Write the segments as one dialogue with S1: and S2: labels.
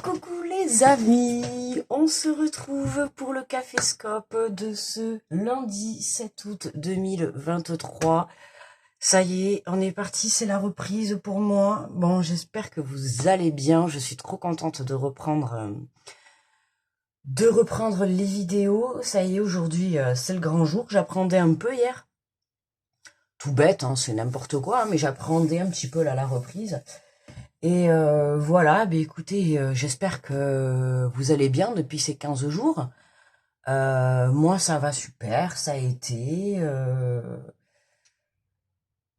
S1: Coucou les amis, on se retrouve pour le Caféscope de ce lundi 7 août 2023. Ça y est, on est parti, c'est la reprise pour moi. Bon, j'espère que vous allez bien, je suis trop contente de reprendre les vidéos. Ça y est, aujourd'hui c'est le grand jour, j'apprenais un peu hier. Tout bête, hein, c'est n'importe quoi, mais j'apprenais un petit peu là la reprise. Et voilà, bah écoutez, j'espère que vous allez bien depuis ces 15 jours. Moi, ça va super, ça a été.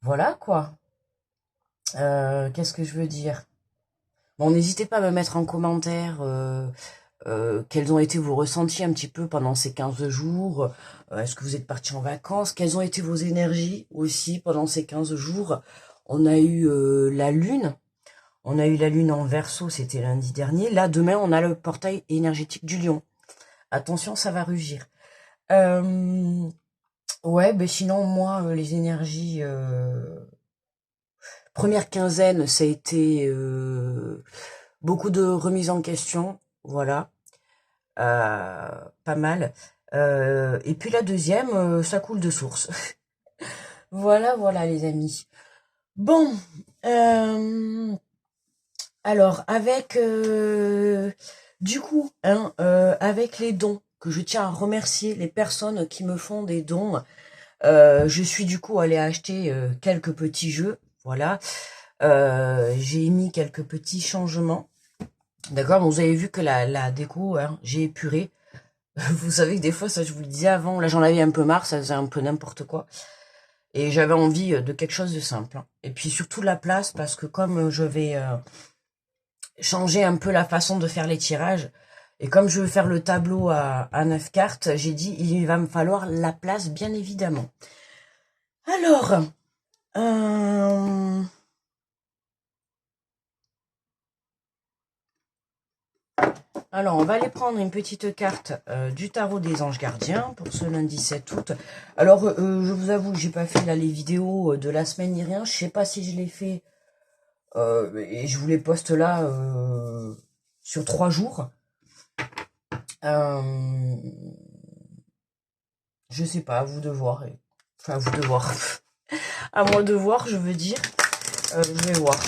S1: Voilà quoi. Qu'est-ce que je veux dire? Bon, n'hésitez pas à me mettre en commentaire quels ont été vos ressentis un petit peu pendant ces 15 jours. Est-ce que vous êtes partis en vacances? Quelles ont été vos énergies aussi pendant ces 15 jours? On a eu la lune. On a eu la lune en Verseau, c'était lundi dernier. Là, demain, on a le portail énergétique du Lion. Attention, ça va rugir. Ouais, ben sinon, moi, les énergies... Première quinzaine, ça a été beaucoup de remises en question. Voilà. Pas mal. Et puis la deuxième, ça coule de source. Voilà, voilà, les amis. Bon. Alors, avec du coup, hein, avec les dons, que je tiens à remercier les personnes qui me font des dons, je suis du coup allée acheter quelques petits jeux, voilà. J'ai mis quelques petits changements. D'accord, bon, vous avez vu que la déco, hein, j'ai épuré. Vous savez que des fois, ça je vous le disais avant, là j'en avais un peu marre, ça faisait un peu n'importe quoi. Et j'avais envie de quelque chose de simple, hein. Et puis surtout la place, parce que comme je vais... changer un peu la façon de faire les tirages. Et comme je veux faire le tableau à 9 cartes, j'ai dit il va me falloir la place, bien évidemment. Alors, euh, on va aller prendre une petite carte du tarot des anges gardiens pour ce lundi 7 août. Alors, je vous avoue que j'ai pas fait là les vidéos de la semaine ni rien. Je sais pas si je l'ai fait et je vous les poste là sur 3 jours. Je sais pas, à vous de voir. Enfin, à vous de voir. À moi de voir, je veux dire. Je vais voir.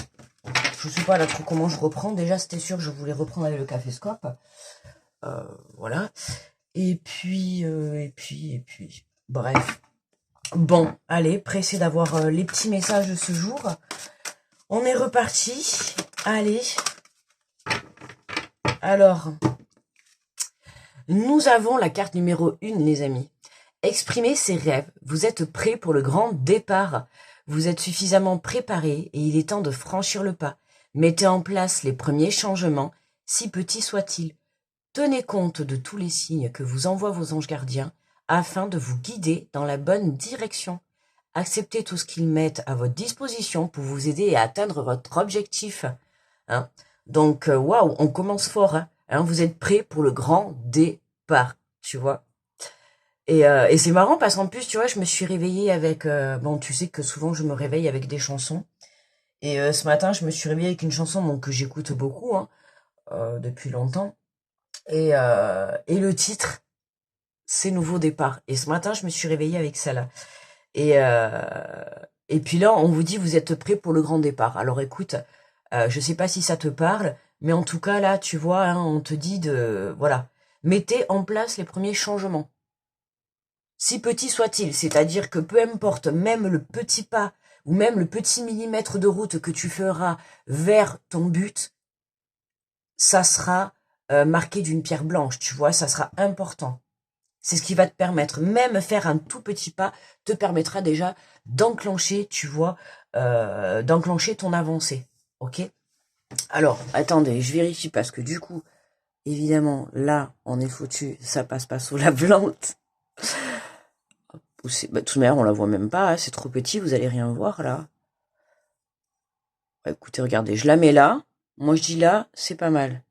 S1: Je sais pas là trop comment je reprends. Déjà, c'était sûr que je voulais reprendre avec le Caféscope. Voilà. Et puis. Bref. Bon, allez, pressé d'avoir les petits messages de ce jour. On est reparti. Allez. Alors. Nous avons la carte numéro 1, les amis. Exprimez ses rêves. Vous êtes prêts pour le grand départ. Vous êtes suffisamment préparés et il est temps de franchir le pas. Mettez en place les premiers changements, si petits soient-ils. Tenez compte de tous les signes que vous envoient vos anges gardiens afin de vous guider dans la bonne direction. Acceptez tout ce qu'ils mettent à votre disposition pour vous aider à atteindre votre objectif. Hein. Donc, waouh, on commence fort. Hein. Vous êtes prêts pour le grand départ, tu vois. Et c'est marrant parce qu'en plus, tu vois, je me suis réveillée avec... bon, tu sais que souvent, je me réveille avec des chansons. Et ce matin, je me suis réveillée avec une chanson donc, que j'écoute beaucoup, hein, depuis longtemps. Et le titre, c'est Nouveau départ. Et ce matin, je me suis réveillée avec celle-là. Et puis là, on vous dit, vous êtes prêts pour le grand départ. Alors écoute, je sais pas si ça te parle, mais en tout cas, là, tu vois, hein, on te dit de... Voilà. Mettez en place les premiers changements. Si petit soit-il, c'est-à-dire que peu importe, même le petit pas ou même le petit millimètre de route que tu feras vers ton but, ça sera marqué d'une pierre blanche, tu vois, ça sera important. C'est ce qui va te permettre, même faire un tout petit pas, te permettra déjà d'enclencher, tu vois, d'enclencher ton avancée, ok? Alors, attendez, je vérifie parce que du coup, évidemment, là, on est foutu, ça passe pas sous la plante. Bah, de toute manière, on la voit même pas, hein, c'est trop petit, vous allez rien voir là. Bah, écoutez, regardez, je la mets là. Moi, je dis là, c'est pas mal.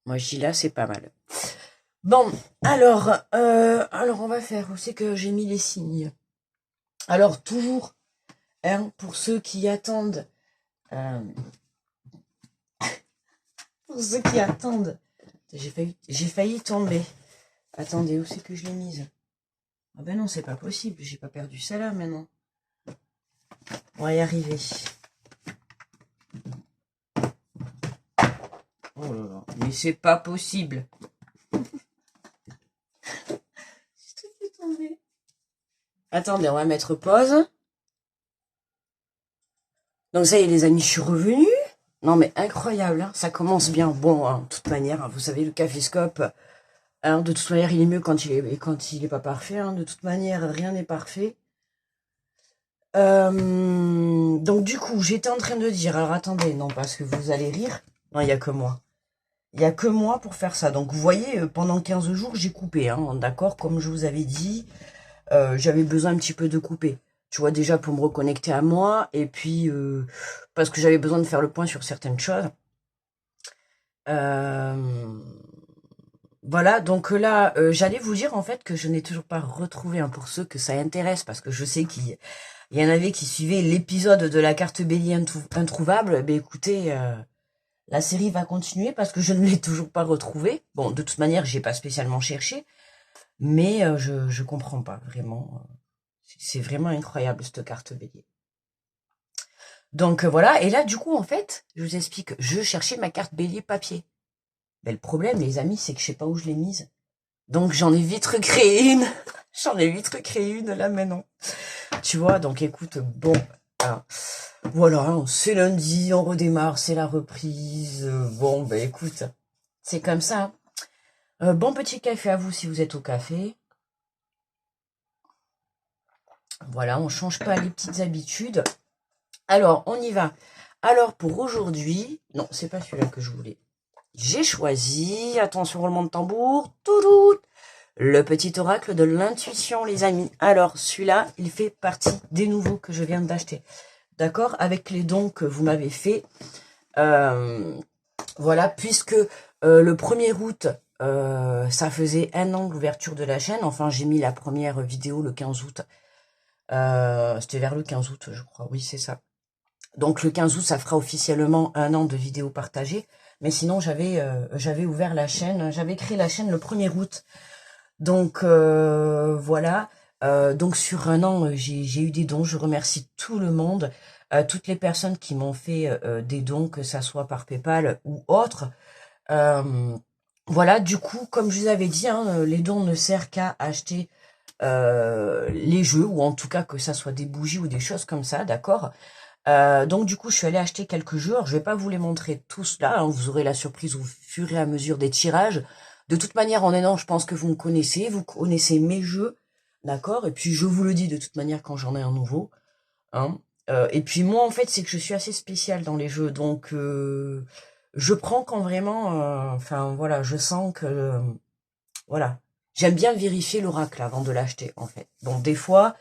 S1: Moi, je dis là, c'est pas mal. Bon, alors on va faire. Où c'est que j'ai mis les signes? Alors, toujours, hein, pour ceux qui attendent pour ceux qui attendent. J'ai failli tomber. Attendez, où c'est que je l'ai mise? Ah ben non, c'est pas possible. J'ai pas perdu celle-là maintenant. On va y arriver. Oh là là, mais c'est pas possible. J'ai tout fait tomber. Attendez, on va mettre pause. Donc ça y est les amis, je suis revenue. Non mais incroyable, hein, ça commence bien. Bon, hein, de toute manière, hein, vous savez, le Caféscope, hein, de toute manière, il est mieux quand il est pas parfait. Hein, de toute manière, rien n'est parfait. Donc du coup, j'étais en train de dire, alors attendez, non, parce que vous allez rire. Non, il n'y a que moi. Il n'y a que moi pour faire ça. Donc vous voyez, pendant 15 jours, j'ai coupé, hein, d'accord, comme je vous avais dit. J'avais besoin un petit peu de couper. Tu vois, déjà pour me reconnecter à moi, et puis parce que j'avais besoin de faire le point sur certaines choses. Voilà, donc là, j'allais vous dire en fait que je n'ai toujours pas retrouvé, hein, pour ceux que ça intéresse, parce que je sais qu'il y en avait qui suivaient l'épisode de la carte bélier introuvable. Ben écoutez, la série va continuer parce que je ne l'ai toujours pas retrouvée. Bon, de toute manière, j'ai pas spécialement cherché, mais je comprends pas vraiment. C'est vraiment incroyable cette carte bélier. Donc voilà, et là du coup en fait, je vous explique, je cherchais ma carte bélier papier. Ben, le problème les amis, c'est que je sais pas où je l'ai mise. Donc j'en ai vite recréé une. J'en ai vite recréé une là maintenant. Tu vois, donc écoute, bon, hein, voilà, hein, c'est lundi, on redémarre, c'est la reprise. Bon, ben écoute, c'est comme ça. Bon petit café à vous si vous êtes au café. Voilà, on change pas les petites habitudes. Alors, on y va. Alors, pour aujourd'hui... Non, c'est pas celui-là que je voulais. J'ai choisi... Attention, roulement de tambour. Toudout, le petit oracle de l'intuition, les amis. Alors, celui-là, il fait partie des nouveaux que je viens d'acheter. D'accord? Avec les dons que vous m'avez fait. Voilà, puisque le 1er août, ça faisait 1 an de l'ouverture de la chaîne. Enfin, j'ai mis la première vidéo le 15 août. C'était vers le 15 août, je crois. Oui, c'est ça. Donc le 15 août, ça fera officiellement 1 an de vidéos partagées. Mais sinon, j'avais ouvert la chaîne, j'avais créé la chaîne le 1er août. Donc voilà. Donc sur 1 an, j'ai eu des dons. Je remercie tout le monde, toutes les personnes qui m'ont fait des dons, que ça soit par PayPal ou autre. Voilà, du coup, comme je vous avais dit, hein, les dons ne servent qu'à acheter les jeux, ou en tout cas que ça soit des bougies ou des choses comme ça, d'accord. Donc du coup, je suis allée acheter quelques jeux. Alors, je vais pas vous les montrer tous là, hein, vous aurez la surprise au fur et à mesure des tirages. De toute manière, en un an, je pense que vous connaissez mes jeux, d'accord. Et puis je vous le dis de toute manière quand j'en ai un nouveau, hein. Et puis moi, en fait, c'est que je suis assez spéciale dans les jeux, donc je prends quand vraiment, enfin voilà, je sens que voilà, j'aime bien vérifier l'oracle avant de l'acheter, en fait. Bon, des fois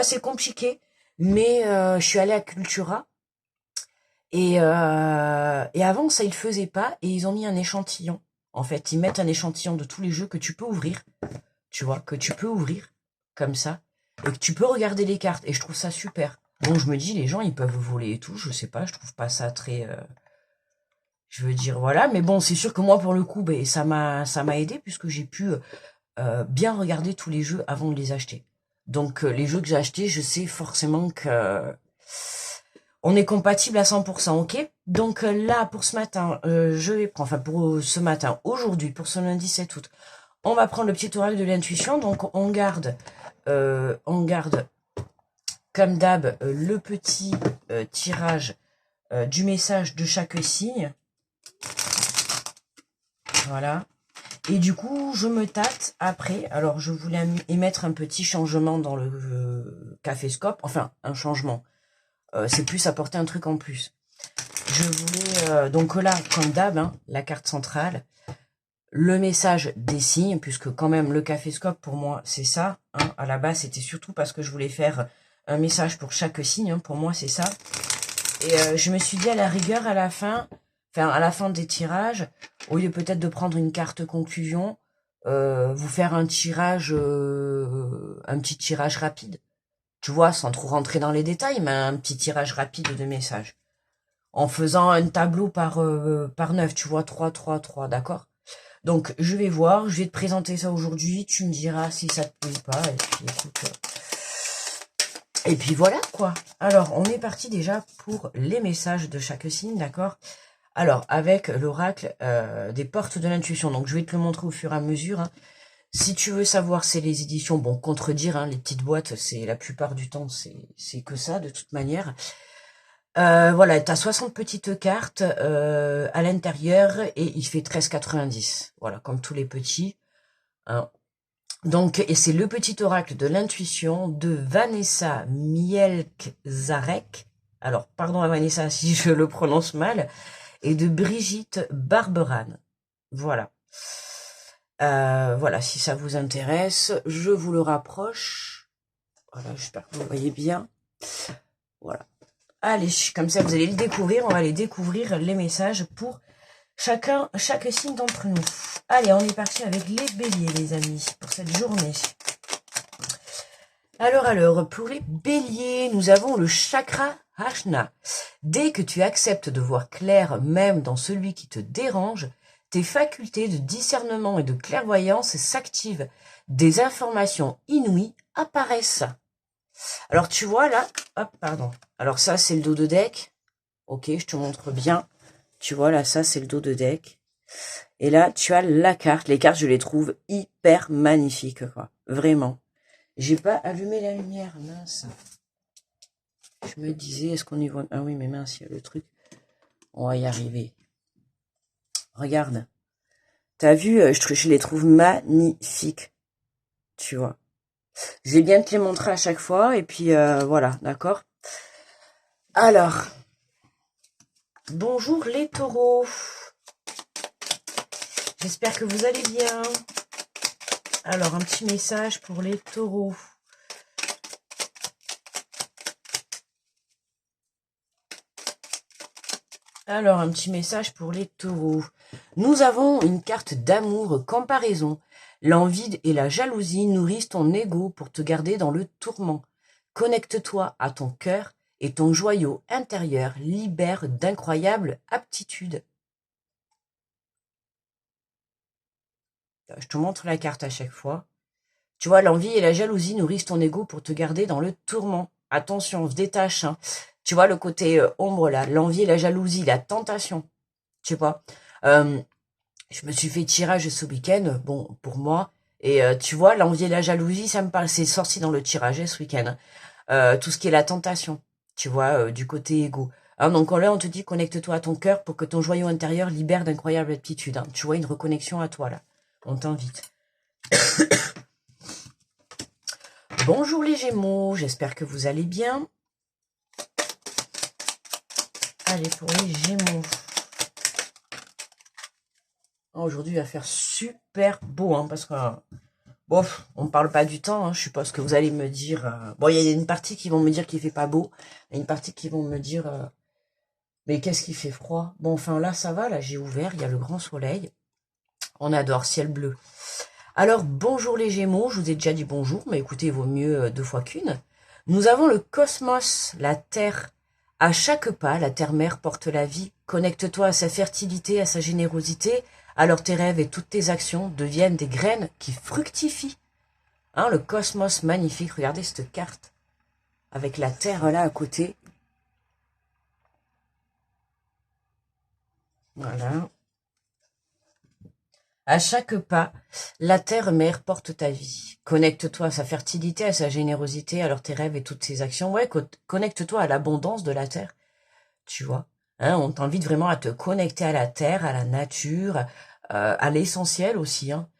S1: c'est compliqué, mais je suis allée à Cultura et avant ça ils le faisaient pas, et ils ont mis un échantillon. En fait, ils mettent un échantillon de tous les jeux que tu peux ouvrir, tu vois, que tu peux ouvrir comme ça, et que tu peux regarder les cartes, et je trouve ça super. Bon, je me dis, les gens ils peuvent voler et tout, je sais pas, je trouve pas ça très je veux dire, voilà, mais bon, c'est sûr que moi pour le coup, ben, ça m'a aidé, puisque j'ai pu bien regarder tous les jeux avant de les acheter. Donc les jeux que j'ai achetés, je sais forcément que on est compatible à 100%, ok. Donc là, pour ce matin, je vais prendre, enfin pour ce matin, aujourd'hui, pour ce lundi 7 août, on va prendre le petit oracle de l'intuition. Donc on garde comme d'hab le petit tirage du message de chaque signe. Voilà. Et du coup, je me tâte après. Alors, je voulais émettre un petit changement dans le Caféscope. Enfin, un changement. C'est plus apporter un truc en plus. Je voulais, donc là, comme d'hab, hein, la carte centrale, le message des signes, puisque quand même, le Caféscope, pour moi, c'est ça. Hein. À la base, c'était surtout parce que je voulais faire un message pour chaque signe. Hein. Pour moi, c'est ça. Et je me suis dit, à la rigueur, à la fin des tirages, au lieu peut-être de prendre une carte conclusion, vous faire un tirage, un petit tirage rapide. Tu vois, sans trop rentrer dans les détails, mais un petit tirage rapide de messages. en faisant un tableau par 9, tu vois, 3, 3, 3, d'accord? Donc, je vais voir, je vais te présenter ça aujourd'hui, tu me diras si ça te plaît ou pas, et puis écoute... Et puis voilà, quoi. Alors, on est parti déjà pour les messages de chaque signe, d'accord? Alors, avec l'oracle des portes de l'intuition. Donc, je vais te le montrer au fur et à mesure, hein. Si tu veux savoir, c'est les éditions, bon, contredire, hein, les petites boîtes, c'est la plupart du temps, c'est que ça, de toute manière. Voilà, tu as 60 petites cartes à l'intérieur et il fait 13,90. Voilà, comme tous les petits. Hein. Donc, et c'est le petit oracle de l'intuition de Vanessa Mielczarek. Alors, pardon à Vanessa si je le prononce mal. Et de Brigitte Barberan. Voilà. Voilà, si ça vous intéresse, je vous le rapproche. Voilà, j'espère que vous voyez bien. Voilà. Allez, comme ça vous allez le découvrir. On va aller découvrir les messages pour chaque signe d'entre nous. Allez, on est parti avec les béliers, les amis, pour cette journée. Alors, pour les béliers, nous avons le chakra Ajna. Dès que tu acceptes de voir clair, même dans celui qui te dérange, tes facultés de discernement et de clairvoyance s'activent. Des informations inouïes apparaissent. Alors, tu vois là, hop, pardon. Alors ça, c'est le dos de deck. Ok, je te montre bien. Tu vois là, ça, c'est le dos de deck. Et là, tu as la carte. Les cartes, je les trouve hyper magnifiques, quoi. Vraiment. J'ai pas allumé la lumière, mince. Je me disais, est-ce qu'on y voit... Ah oui, mais mince, il y a le truc. On va y arriver. Regarde. T'as vu, je les trouve magnifiques. Tu vois. Je vais bien te les montrer à chaque fois. Et puis, voilà, d'accord. Alors. Bonjour les taureaux. J'espère que vous allez bien. Alors, un petit message pour les taureaux. Alors, un petit message pour les taureaux. Nous avons une carte d'amour comparaison. L'envie et la jalousie nourrissent ton ego pour te garder dans le tourment. Connecte-toi à ton cœur et ton joyau intérieur libère d'incroyables aptitudes. Je te montre la carte à chaque fois. Tu vois, l'envie et la jalousie nourrissent ton ego pour te garder dans le tourment. Attention, on se détache. Hein. Tu vois, le côté ombre, là, l'envie et la jalousie, la tentation. Tu vois. Je me suis fait tirage ce week-end, bon, pour moi. Et tu vois, l'envie et la jalousie, ça me parle. C'est sorti dans le tirage ce week-end. Tout ce qui est la tentation, tu vois, du côté égo. Hein, donc là, on te dit, connecte-toi à ton cœur pour que ton joyau intérieur libère d'incroyables aptitudes. Hein. Tu vois, une reconnexion à toi, là. On t'invite. Bonjour les Gémeaux, j'espère que vous allez bien. Allez, pour les Gémeaux. Aujourd'hui, il va faire super beau, hein, parce que... Bon, on ne parle pas du temps, hein, je suppose que vous allez me dire... Bon, il y a une partie qui vont me dire qu'il fait pas beau, et une partie qui vont me dire... mais qu'est-ce qui fait froid? Bon, enfin, là, ça va, là, j'ai ouvert, il y a le grand soleil. On adore, ciel bleu. Alors, bonjour les Gémeaux, je vous ai déjà dit bonjour, mais écoutez, il vaut mieux 2 fois qu'une. Nous avons le cosmos, la Terre. À chaque pas, la Terre-Mère porte la vie. Connecte-toi à sa fertilité, à sa générosité, alors tes rêves et toutes tes actions deviennent des graines qui fructifient. Hein, le cosmos magnifique, regardez cette carte, avec la Terre là à côté. Voilà. À chaque pas, la terre-mère porte ta vie. Connecte-toi à sa fertilité, à sa générosité, alors tes rêves et toutes ses actions. Ouais, connecte-toi à l'abondance de la terre, tu vois. Hein, on t'invite vraiment à te connecter à la terre, à la nature, à l'essentiel aussi. Hein.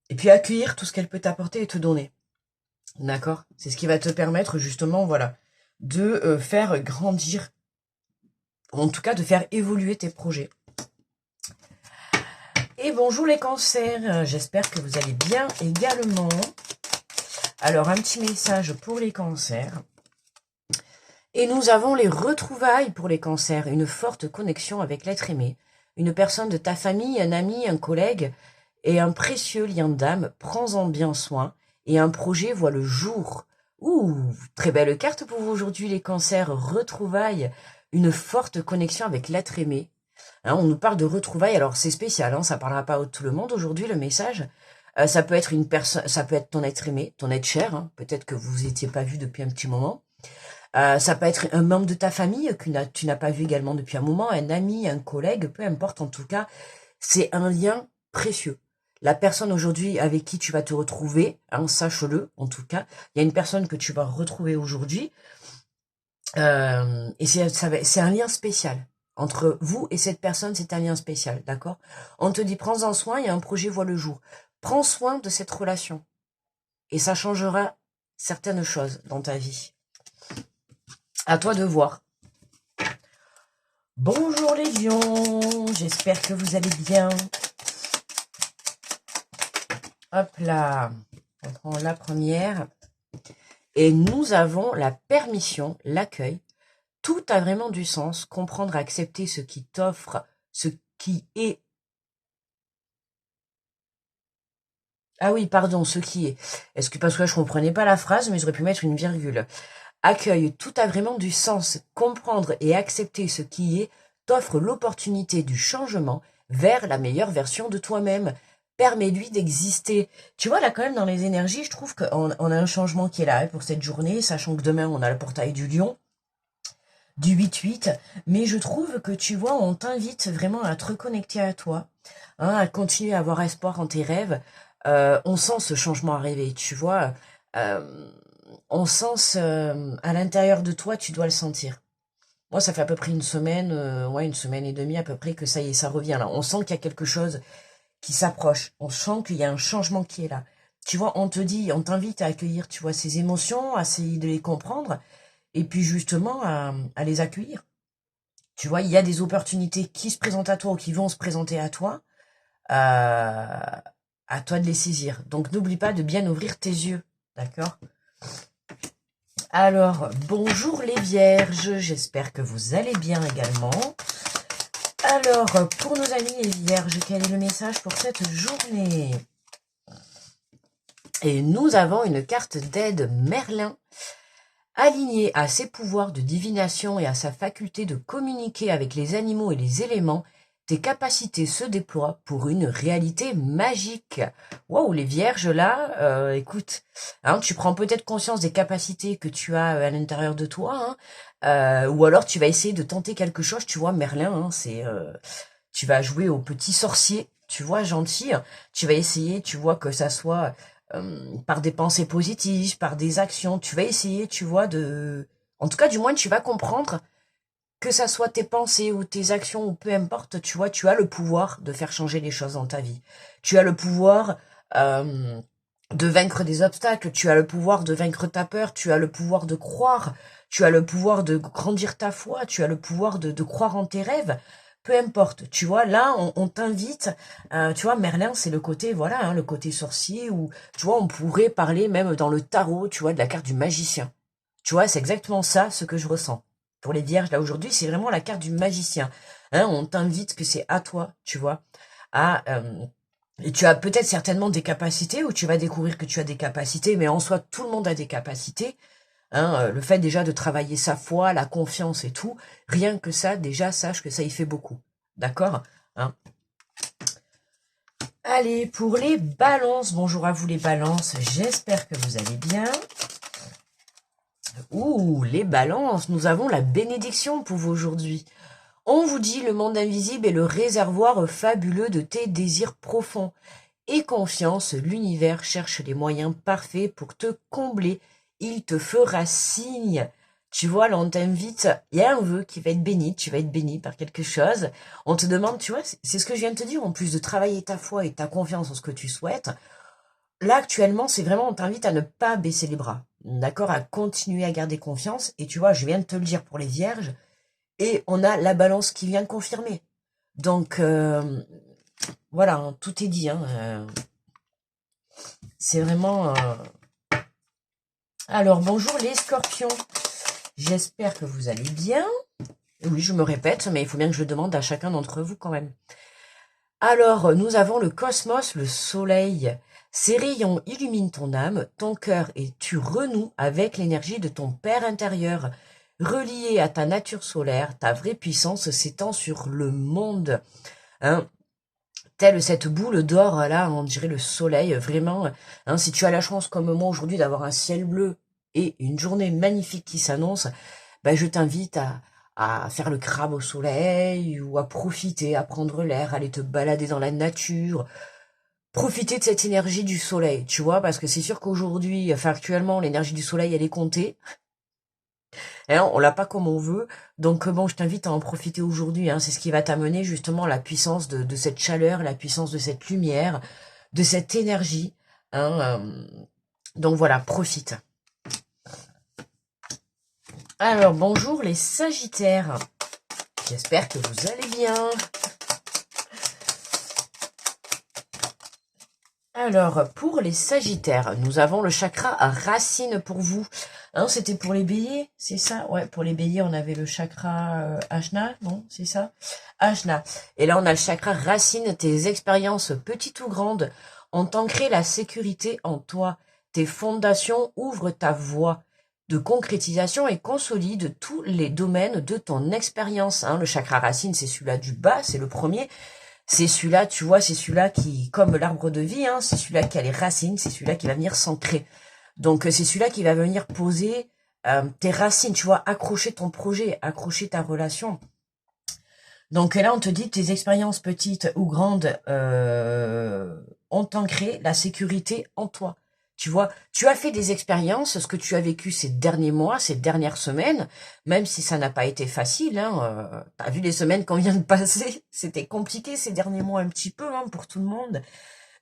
S1: Et puis accueillir tout ce qu'elle peut t'apporter et te donner. D'accord? C'est ce qui va te permettre justement, voilà, de faire grandir, en tout cas de faire évoluer tes projets. Et bonjour les cancers, j'espère que vous allez bien également. Alors un petit message pour les cancers. Et nous avons les retrouvailles pour les cancers, une forte connexion avec l'être aimé, une personne de ta famille, un ami, un collègue et un précieux lien d'âme. Prends-en bien soin et un projet voit le jour. Ouh, très belle carte pour vous aujourd'hui, les cancers. Retrouvailles, une forte connexion avec l'être aimé. Hein, on nous parle de retrouvailles, alors c'est spécial, hein, ça parlera pas à tout le monde aujourd'hui, le message. Ça peut être une personne, ça peut être ton être aimé, ton être cher, hein, peut-être que vous étiez pas vu depuis un petit moment. Ça peut être un membre de ta famille que tu n'as pas vu également depuis un moment, un ami, un collègue, peu importe, en tout cas, c'est un lien précieux. La personne aujourd'hui avec qui tu vas te retrouver, hein, sache-le, en tout cas, il y a une personne que tu vas retrouver aujourd'hui, et c'est un lien spécial. Entre vous et cette personne, c'est un lien spécial, d'accord? On te dit, prends-en soin, il y a un projet voit le jour. Prends soin de cette relation. Et ça changera certaines choses dans ta vie. À toi de voir. Bonjour les lions, j'espère que vous allez bien. Hop là, on prend la première. Et nous avons la permission, l'accueil. Tout a vraiment du sens. Comprendre, accepter ce qui t'offre, ce qui est. Ah oui, pardon, ce qui est. Est-ce que parce que là, je comprenais pas la phrase, mais j'aurais pu mettre une virgule. Accueil, tout a vraiment du sens. Comprendre et accepter ce qui est t'offre l'opportunité du changement vers la meilleure version de toi-même. Permets-lui d'exister. Tu vois, là, quand même, dans les énergies, je trouve qu'on a un changement qui est là, hein, pour cette journée, sachant que demain, on a le portail du lion, du 8-8. Mais je trouve que, tu vois, on t'invite vraiment à te reconnecter à toi, hein, à continuer à avoir espoir en tes rêves. On sent ce changement arriver, tu vois. On sent à l'intérieur de toi, tu dois le sentir. Moi, ça fait à peu près une semaine, ouais, une semaine et demie à peu près que ça y est, ça revient là. On sent qu'il y a quelque chose qui s'approche. On sent qu'il y a un changement qui est là. Tu vois, on te dit, on t'invite à accueillir, tu vois, ces émotions, à essayer de les comprendre, et puis justement à les accueillir. Tu vois, il y a des opportunités qui se présentent à toi ou qui vont se présenter à toi. À toi de les saisir. Donc n'oublie pas de bien ouvrir tes yeux, d'accord? Alors, bonjour les vierges, j'espère que vous allez bien également. Alors, pour nos amis les vierges, quel est le message pour cette journée? Et nous avons une carte d'aide Merlin. Aligné à ses pouvoirs de divination et à sa faculté de communiquer avec les animaux et les éléments, tes capacités se déploient pour une réalité magique. Waouh, les vierges là, écoute, hein, tu prends peut-être conscience des capacités que tu as à l'intérieur de toi, hein, ou alors tu vas essayer de tenter quelque chose, tu vois, Merlin, hein, tu vas jouer au petit sorcier, tu vois, gentil, tu vas essayer, tu vois, que ça soit par des pensées positives, par des actions, tu vas essayer, tu vois, en tout cas, du moins, tu vas comprendre que ça soit tes pensées ou tes actions ou peu importe, tu vois, tu as le pouvoir de faire changer les choses dans ta vie. Tu as le pouvoir de vaincre des obstacles, tu as le pouvoir de vaincre ta peur, tu as le pouvoir de croire, tu as le pouvoir de grandir ta foi, tu as le pouvoir de croire en tes rêves. Peu importe, tu vois, là, on t'invite, tu vois, Merlin, c'est le côté, voilà, hein, le côté sorcier, où, tu vois, on pourrait parler même dans le tarot, tu vois, de la carte du magicien. Tu vois, c'est exactement ça, ce que je ressens. Pour les vierges, là, aujourd'hui, c'est vraiment la carte du magicien. Hein, on t'invite, que c'est à toi, tu vois, à... et tu as peut-être certainement des capacités, ou tu vas découvrir que tu as des capacités, mais en soi, tout le monde a des capacités. Hein, le fait déjà de travailler sa foi, la confiance et tout, rien que ça, déjà, sache que ça y fait beaucoup. D'accord, hein? Allez, pour les balances, bonjour à vous les balances, j'espère que vous allez bien. Ouh, les balances, nous avons la bénédiction pour vous aujourd'hui. On vous dit, le monde invisible est le réservoir fabuleux de tes désirs profonds. Et confiance, l'univers cherche les moyens parfaits pour te combler. Il te fera signe. Tu vois, là, on t'invite, il y a un vœu qui va être béni, tu vas être béni par quelque chose. On te demande, tu vois, c'est ce que je viens de te dire, en plus de travailler ta foi et ta confiance en ce que tu souhaites. Là, actuellement, c'est vraiment, on t'invite à ne pas baisser les bras. D'accord? À continuer à garder confiance. Et tu vois, je viens de te le dire pour les vierges. Et on a la balance qui vient de confirmer. Donc, voilà, hein, tout est dit. Hein, c'est vraiment... Alors, bonjour les scorpions. J'espère que vous allez bien. Oui, je me répète, mais il faut bien que je le demande à chacun d'entre vous quand même. Alors, nous avons le cosmos, le soleil. Ces rayons illuminent ton âme, ton cœur, et tu renoues avec l'énergie de ton Père intérieur. Relié à ta nature solaire, ta vraie puissance s'étend sur le monde. Hein, telle cette boule d'or, là, on dirait le soleil, vraiment. Hein, si tu as la chance, comme moi aujourd'hui, d'avoir un ciel bleu et une journée magnifique qui s'annonce, ben, je t'invite à faire le crabe au soleil ou à profiter, à prendre l'air, aller te balader dans la nature, profiter de cette énergie du soleil, tu vois, parce que c'est sûr qu'aujourd'hui, enfin actuellement, l'énergie du soleil, elle est comptée. Hein, on l'a pas comme on veut, donc bon, je t'invite à en profiter aujourd'hui. Hein, c'est ce qui va t'amener justement la puissance de cette chaleur, la puissance de cette lumière, de cette énergie. Hein, donc voilà, profite. Alors bonjour les Sagittaires. J'espère que vous allez bien. Alors, pour les Sagittaires, nous avons le chakra racine pour vous. Hein, c'était pour les béliers, c'est ça? Ouais, pour les béliers, on avait le chakra Ajna, non? C'est ça? Ajna. Et là, on a le chakra racine. Tes expériences, petites ou grandes, ont ancré la sécurité en toi. Tes fondations ouvrent ta voie de concrétisation et consolident tous les domaines de ton expérience. Hein, le chakra racine, c'est celui-là du bas, c'est le premier. C'est celui-là, tu vois, c'est celui-là qui, comme l'arbre de vie, hein, c'est celui-là qui a les racines, c'est celui-là qui va venir s'ancrer. Donc c'est celui-là qui va venir poser tes racines, tu vois, accrocher ton projet, accrocher ta relation. Donc là, on te dit tes expériences petites ou grandes ont ancré la sécurité en toi. Tu vois, tu as fait des expériences, ce que tu as vécu ces derniers mois, ces dernières semaines, même si ça n'a pas été facile. Hein, t'as vu les semaines qu'on vient de passer, c'était compliqué ces derniers mois un petit peu hein, pour tout le monde.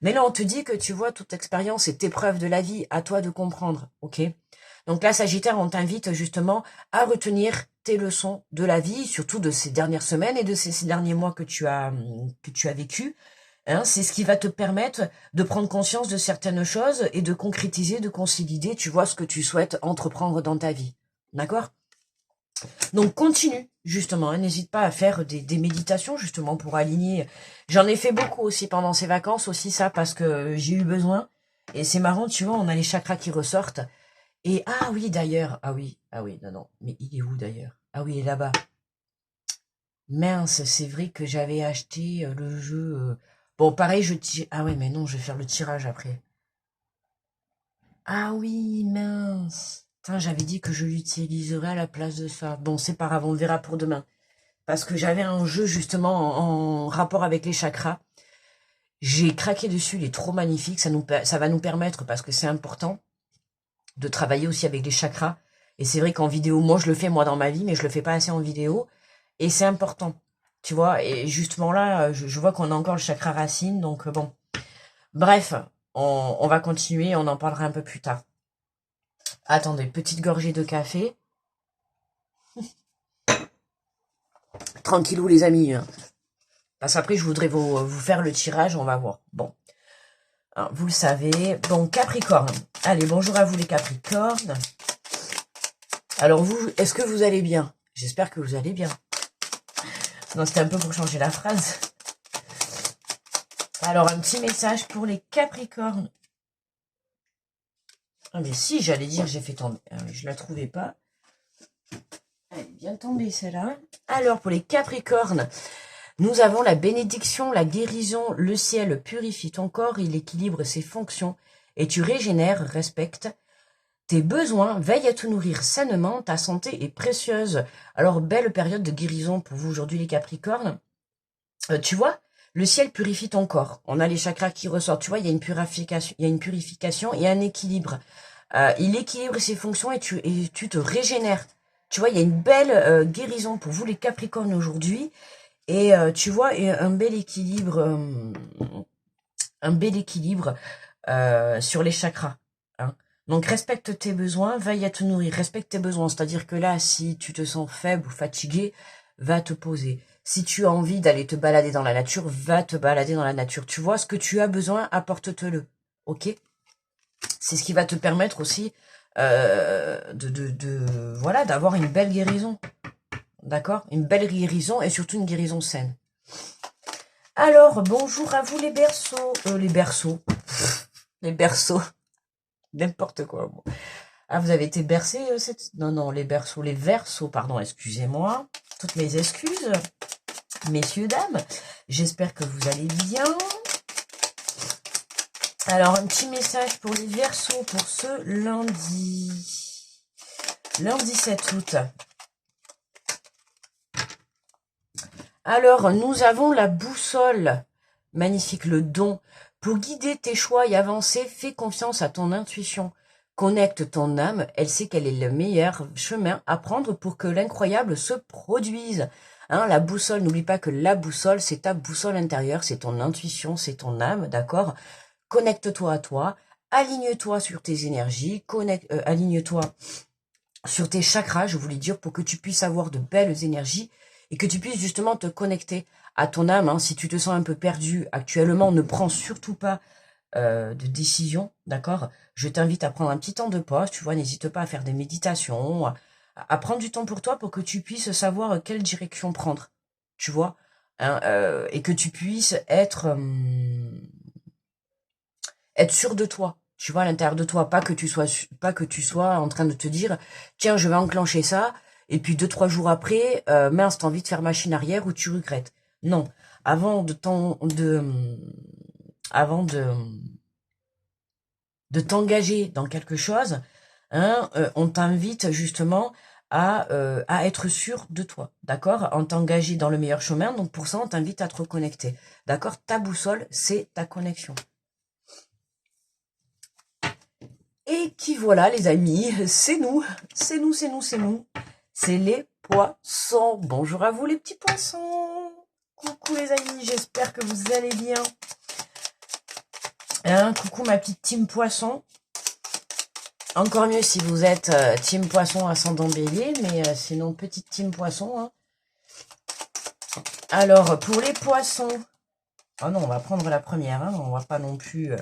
S1: Mais là, on te dit que tu vois, toute expérience est épreuve de la vie, à toi de comprendre, ok? Donc là, Sagittaire, on t'invite justement à retenir tes leçons de la vie, surtout de ces dernières semaines et de ces derniers mois que tu as vécu. Hein, c'est ce qui va te permettre de prendre conscience de certaines choses et de concrétiser, de consolider, tu vois, ce que tu souhaites entreprendre dans ta vie. D'accord? Donc continue, justement, hein, n'hésite pas à faire des méditations, justement, pour aligner. J'en ai fait beaucoup aussi pendant ces vacances, aussi ça, parce que j'ai eu besoin. Et c'est marrant, tu vois, on a les chakras qui ressortent. Et ah oui, d'ailleurs, ah oui, non, non, mais il est où d'ailleurs? Ah oui, il est là-bas. Mince, c'est vrai que j'avais acheté le jeu. Bon, pareil, je tire. Ah ouais, mais non, je vais faire le tirage après. Ah oui, mince. Putain, j'avais dit que je l'utiliserais à la place de ça. Bon, c'est pas grave, on verra pour demain. Parce que j'avais un jeu justement en rapport avec les chakras. J'ai craqué dessus, il est trop magnifique. Ça va nous permettre, parce que c'est important, de travailler aussi avec les chakras. Et c'est vrai qu'en vidéo, moi je le fais moi dans ma vie, mais je le fais pas assez en vidéo. Et c'est important, tu vois. Et justement là, je vois qu'on a encore le chakra racine, donc bon. Bref, on va continuer, on en parlera un peu plus tard. Attendez, petite gorgée de café. Tranquillou les amis. Hein. Parce qu'après, je voudrais vous faire le tirage, on va voir. Bon, alors, vous le savez. Bon, Capricorne. Allez, bonjour à vous les Capricornes. Alors vous, est-ce que vous allez bien? J'espère que vous allez bien. Non, c'était un peu pour changer la phrase. Alors, un petit message pour les Capricornes. Ah, mais si, j'allais dire, j'ai fait tomber. Je la trouvais pas. Elle est bien tombée, celle-là. Alors, pour les Capricornes, nous avons la bénédiction, la guérison. Le ciel purifie ton corps, il équilibre ses fonctions et tu régénères, respectes tes besoins, veille à te nourrir sainement, ta santé est précieuse. Alors, belle période de guérison pour vous aujourd'hui les Capricornes. Tu vois, le ciel purifie ton corps. On a les chakras qui ressortent. Tu vois, il y a une purification, il y a un équilibre. Il équilibre ses fonctions et tu te régénères. Tu vois, il y a une belle guérison pour vous les Capricornes aujourd'hui. Et tu vois, un bel équilibre sur les chakras. Hein. Donc respecte tes besoins, veille à te nourrir, respecte tes besoins. C'est-à-dire que là, si tu te sens faible ou fatigué, va te poser. Si tu as envie d'aller te balader dans la nature, va te balader dans la nature. Tu vois, ce que tu as besoin, apporte-te-le. Ok? C'est ce qui va te permettre aussi voilà, d'avoir une belle guérison. D'accord? Une belle guérison et surtout une guérison saine. Alors, bonjour à vous les berceaux. Les berceaux. Les berceaux. N'importe quoi. Moi. Ah, vous avez été bercés cette... Non, non, les berceaux. Les verseaux, pardon, excusez-moi. Toutes mes excuses, messieurs, dames. J'espère que vous allez bien. Alors, un petit message pour les verseaux pour ce lundi. Lundi 7 août. Alors, nous avons la boussole. Magnifique, le don. Pour guider tes choix et avancer, fais confiance à ton intuition. Connecte ton âme, elle sait quel est le meilleur chemin à prendre pour que l'incroyable se produise. Hein, la boussole, n'oublie pas que la boussole, c'est ta boussole intérieure, c'est ton intuition, c'est ton âme, d'accord? Connecte-toi à toi, aligne-toi sur tes énergies, aligne-toi sur tes chakras, je voulais dire, pour que tu puisses avoir de belles énergies et que tu puisses justement te connecter à ton âme. Hein. Si tu te sens un peu perdu actuellement, ne prends surtout pas de décision, d'accord? Je t'invite à prendre un petit temps de pause, tu vois, n'hésite pas à faire des méditations, à prendre du temps pour toi pour que tu puisses savoir quelle direction prendre, tu vois, hein, et que tu puisses être sûr de toi, tu vois, à l'intérieur de toi, pas que tu sois en train de te dire, tiens, je vais enclencher ça, et puis 2-3 jours après, mince, t'as envie de faire machine arrière ou tu regrettes. Non, avant avant de t'engager dans quelque chose, hein, on t'invite justement à être sûr de toi, d'accord? En t'engager dans le meilleur chemin, donc pour ça, on t'invite à te reconnecter, d'accord? Ta boussole, c'est ta connexion. Et qui voilà les amis, c'est nous, c'est nous, c'est nous, c'est nous. C'est les poissons. Bonjour à vous les petits poissons. Coucou les amis, j'espère que vous allez bien. Hein, coucou ma petite team poisson. Encore mieux si vous êtes team poisson ascendant bélier, mais sinon petite team poisson. Hein. Alors pour les poissons, oh non on va prendre la première, hein, on va pas non plus...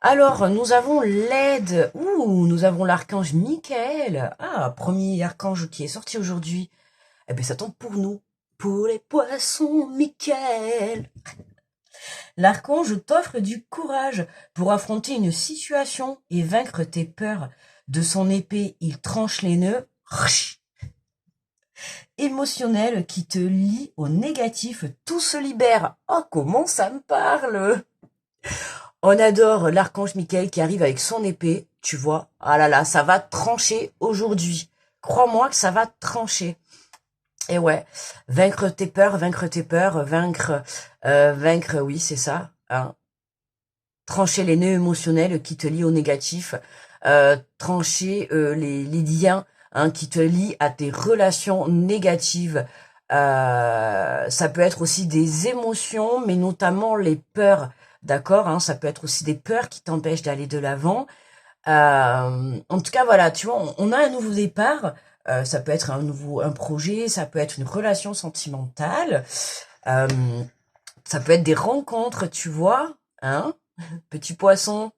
S1: Alors, nous avons l'aide. Ouh, nous avons l'archange Michael. Ah, premier archange qui est sorti aujourd'hui. Eh bien, ça tombe pour nous. Pour les poissons, Michael. L'archange t'offre du courage pour affronter une situation et vaincre tes peurs. De son épée, il tranche les nœuds émotionnels qui te lient au négatif. Tout se libère. Oh, comment ça me parle! On adore l'archange Michael qui arrive avec son épée, tu vois. Ah là là, ça va trancher aujourd'hui. Crois-moi que ça va trancher. Et ouais, vaincre tes peurs, vaincre, oui, c'est ça. Hein. Trancher les nœuds émotionnels qui te lient au négatif, trancher les liens hein, qui te lient à tes relations négatives. Ça peut être aussi des émotions, mais notamment les peurs. D'accord, hein, ça peut être aussi des peurs qui t'empêchent d'aller de l'avant. En tout cas, voilà, tu vois, on a un nouveau départ. Ça peut être un projet, ça peut être une relation sentimentale, euh, ça peut être des rencontres, tu vois, hein, petit poisson.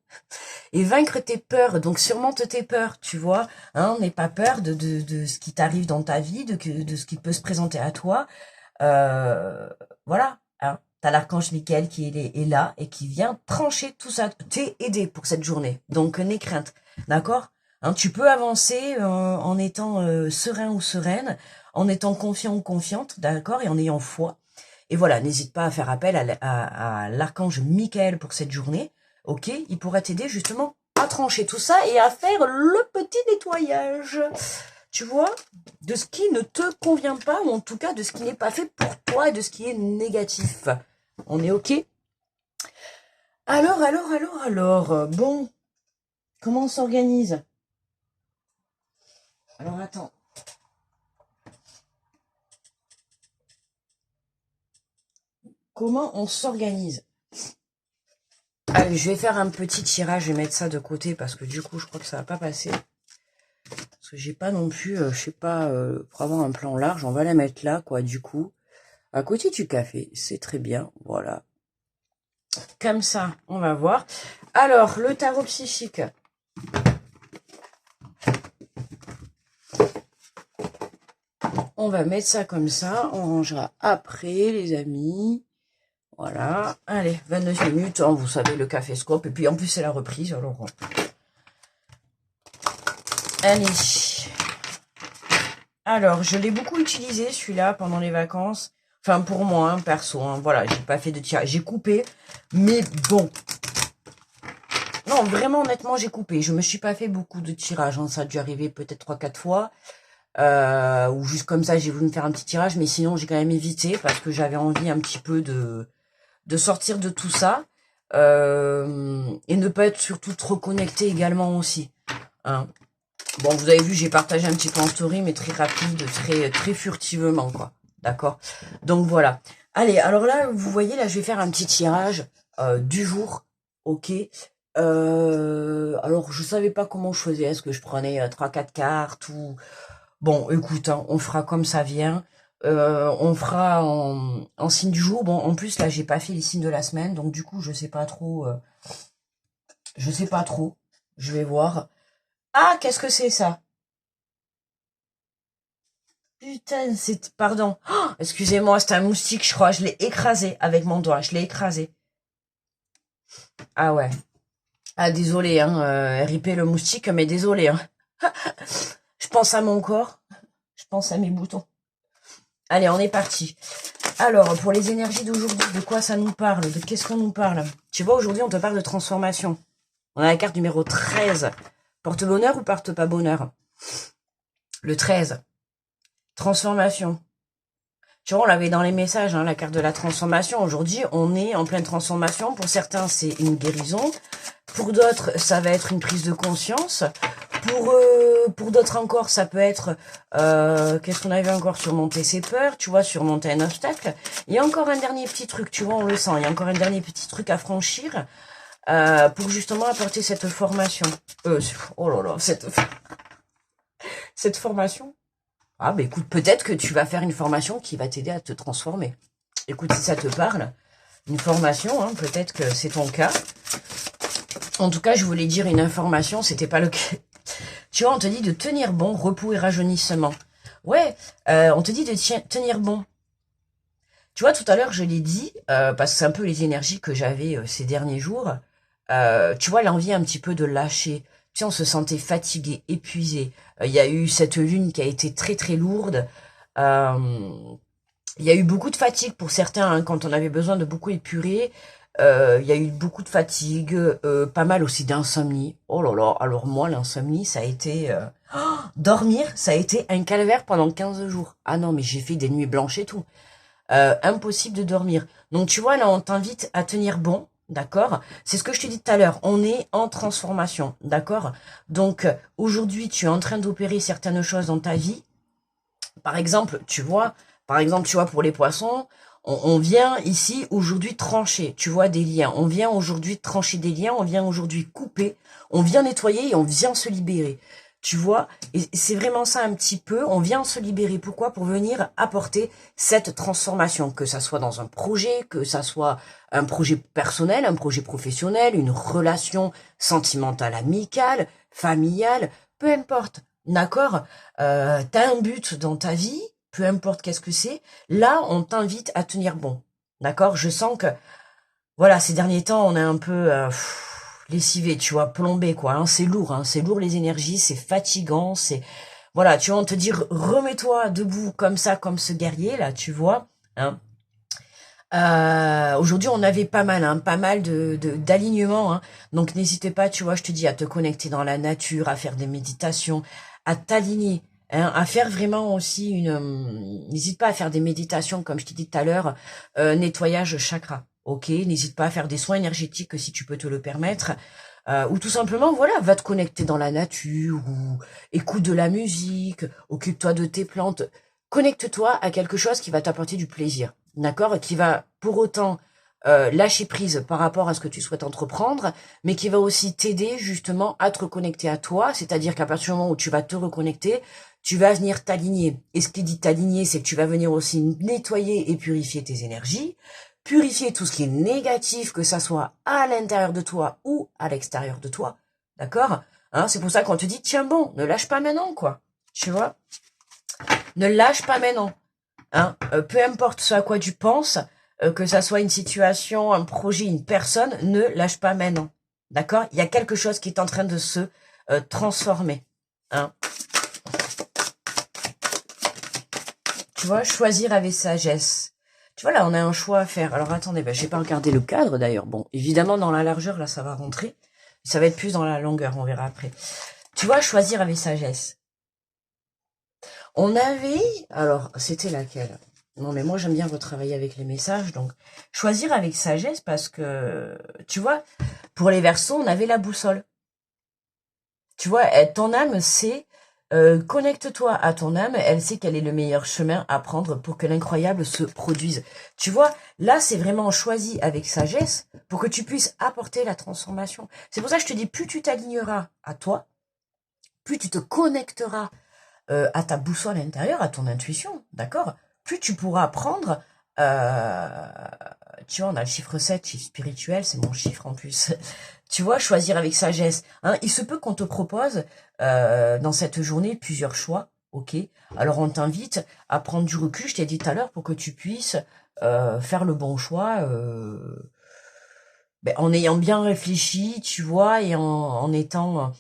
S1: Et vaincre tes peurs, donc surmonte tes peurs, tu vois, hein, n'aie pas peur de ce qui t'arrive dans ta vie, de ce qui peut se présenter à toi. Voilà, hein. T'as l'archange Michael qui est là et qui vient trancher tout ça, t'es aidé pour cette journée. Donc n'aie crainte, d'accord? Hein, tu peux avancer en étant serein ou sereine, en étant confiant ou confiante, d'accord, et en ayant foi. Et voilà, n'hésite pas à faire appel à l'archange Michael pour cette journée, ok? Il pourrait t'aider justement à trancher tout ça et à faire le petit nettoyage. Tu vois, de ce qui ne te convient pas, ou en tout cas de ce qui n'est pas fait pour toi et de ce qui est négatif. On est ok? Alors, bon, comment on s'organise? Alors attends. Comment on s'organise? Allez, je vais faire un petit tirage, je vais mettre ça de côté parce que du coup, je crois que ça va pas passer. Parce que j'ai pas non plus, je sais pas, pour avoir un plan large, on va la mettre là, quoi, du coup. À côté du café, c'est très bien, voilà. Comme ça, on va voir. Alors, le tarot psychique. On va mettre ça comme ça, on rangera après, les amis. Voilà, allez, 29 minutes, hein, vous savez, le café scope, et puis en plus c'est la reprise, alors... Allez. Alors, je l'ai beaucoup utilisé, celui-là, pendant les vacances. Enfin, pour moi, hein, perso, hein, voilà, j'ai pas fait de tirage, j'ai coupé, mais bon... Non, vraiment, honnêtement, j'ai coupé. Je me suis pas fait beaucoup de tirages. Hein. Ça a dû arriver peut-être 3-4 fois. Ou juste comme ça, j'ai voulu me faire un petit tirage. Mais sinon, j'ai quand même évité parce que j'avais envie un petit peu de sortir de tout ça. Et ne pas être surtout trop connecté également aussi. Hein. Bon, vous avez vu, j'ai partagé un petit peu en story, mais très rapide, très furtivement, quoi. D'accord? Donc, voilà. Allez, alors là, vous voyez, là, je vais faire un petit tirage du jour. Ok. Alors, je savais pas comment je faisais. Est-ce que je prenais 3-4 cartes ou... Bon, écoute, hein, on fera comme ça vient. On fera en signe du jour. Bon, en plus, là, j'ai pas fait les signes de la semaine. Donc, du coup, je sais pas trop. Je sais pas trop. Je vais voir. Ah, qu'est-ce que c'est ça? Putain, c'est... Pardon. Oh, excusez-moi, c'est un moustique, je crois. Je l'ai écrasé avec mon doigt. Je l'ai écrasé. Ah ouais. Ah, désolé, hein. RIP le moustique, mais désolé, hein. Je pense à mon corps. Je pense à mes boutons. Allez, on est parti. Alors, pour les énergies d'aujourd'hui, de quoi ça nous parle? De qu'est-ce qu'on nous parle? Tu vois, aujourd'hui, on te parle de transformation. On a la carte numéro 13. Porte-bonheur ou porte-pas-bonheur? Le 13. Transformation. Tu vois, on l'avait dans les messages, hein, la carte de la transformation. Aujourd'hui, on est en pleine transformation. Pour certains, c'est une guérison. Pour d'autres, ça va être une prise de conscience. Pour d'autres encore, ça peut être... Qu'est-ce qu'on avait encore? Surmonter ses peurs, tu vois, surmonter un obstacle. Il y a encore un dernier petit truc, tu vois, on le sent. Il y a encore un dernier petit truc à franchir pour justement apporter cette formation. Oh là là, cette formation. Ah bah écoute, peut-être que tu vas faire une formation qui va t'aider à te transformer. Écoute, si ça te parle, une formation, hein, peut-être que c'est ton cas. En tout cas, je voulais dire une information, c'était pas le cas. Tu vois, on te dit de tenir bon, repos et rajeunissement. Ouais, on te dit de tenir bon. Tu vois, tout à l'heure, je l'ai dit, parce que c'est un peu les énergies que j'avais ces derniers jours. Tu vois, l'envie un petit peu de lâcher. Tu sais, on se sentait fatigué, épuisé. Il y a eu cette lune qui a été très très lourde. Il y a eu beaucoup de fatigue pour certains, hein, quand on avait besoin de beaucoup épurer. Il y a eu beaucoup de fatigue, pas mal aussi d'insomnie. Oh là là, alors moi, l'insomnie, ça a été... dormir, ça a été un calvaire pendant 15 jours. Ah non, mais j'ai fait des nuits blanches et tout. Impossible de dormir. Donc tu vois, là, on t'invite à tenir bon, d'accord? C'est ce que je te dis tout à l'heure, on est en transformation, d'accord? Donc aujourd'hui, tu es en train d'opérer certaines choses dans ta vie. Par exemple, tu vois, pour les poissons, on vient ici aujourd'hui trancher, tu vois, des liens. On vient aujourd'hui trancher des liens, on vient aujourd'hui couper, on vient nettoyer et on vient se libérer. Tu vois, et c'est vraiment ça un petit peu, on vient se libérer. Pourquoi? Pour venir apporter cette transformation, que ça soit dans un projet, que ça soit un projet personnel, un projet professionnel, une relation sentimentale, amicale, familiale, peu importe. D'accord? T'as un but dans ta vie, peu importe qu'est-ce que c'est. Là, on t'invite à tenir bon. D'accord? Je sens que, voilà, ces derniers temps, on est un peu lessivé, tu vois, plombé, quoi. Hein, c'est lourd les énergies, c'est fatigant, c'est... Voilà, tu vois, on te dit, remets-toi debout comme ça, comme ce guerrier, là, tu vois. Hein. Aujourd'hui, on avait pas mal d'alignements. Hein. Donc, n'hésitez pas, tu vois, je te dis, à te connecter dans la nature, à faire des méditations, à t'aligner, hein, à faire vraiment aussi n'hésite pas à faire des méditations, comme je t'ai dit tout à l'heure, nettoyage chakra. Ok, n'hésite pas à faire des soins énergétiques si tu peux te le permettre. Ou tout simplement, voilà, va te connecter dans la nature, ou écoute de la musique, occupe-toi de tes plantes. Connecte-toi à quelque chose qui va t'apporter du plaisir, d'accord? Qui va pour autant lâcher prise par rapport à ce que tu souhaites entreprendre, mais qui va aussi t'aider justement à te reconnecter à toi, c'est-à-dire qu'à partir du moment où tu vas te reconnecter, tu vas venir t'aligner. Et ce qui dit t'aligner, c'est que tu vas venir aussi nettoyer et purifier tes énergies, purifier tout ce qui est négatif, que ça soit à l'intérieur de toi ou à l'extérieur de toi, d'accord? Hein, c'est pour ça qu'on te dit, tiens bon, ne lâche pas maintenant, quoi, tu vois? Ne lâche pas maintenant. Hein, peu importe ce à quoi tu penses, que ça soit une situation, un projet, une personne, ne lâche pas maintenant. D'accord? Il y a quelque chose qui est en train de se transformer. Hein? Tu vois, choisir avec sagesse. Tu vois, là, on a un choix à faire. Alors, attendez, je n'ai pas regardé le cadre, d'ailleurs. Bon, évidemment, dans la largeur, là, ça va rentrer. Ça va être plus dans la longueur, on verra après. Tu vois, choisir avec sagesse. On avait... Alors, c'était laquelle? Non, mais moi, j'aime bien retravailler avec les messages. Donc, choisir avec sagesse parce que, tu vois, pour les Verseaux, on avait la boussole. Tu vois, ton âme sait... connecte-toi à ton âme, elle sait quel est le meilleur chemin à prendre pour que l'incroyable se produise. Tu vois, là, c'est vraiment choisi avec sagesse pour que tu puisses apporter la transformation. C'est pour ça que je te dis, plus tu t'aligneras à toi, plus tu te connecteras à ta boussole intérieure, à ton intuition, d'accord? Plus tu pourras prendre... tu vois, on a le chiffre 7, chiffre spirituel, c'est mon chiffre en plus. Tu vois, choisir avec sagesse. Hein, il se peut qu'on te propose dans cette journée plusieurs choix, ok? Alors on t'invite à prendre du recul, je t'ai dit tout à l'heure, pour que tu puisses faire le bon choix en ayant bien réfléchi, tu vois, et en étant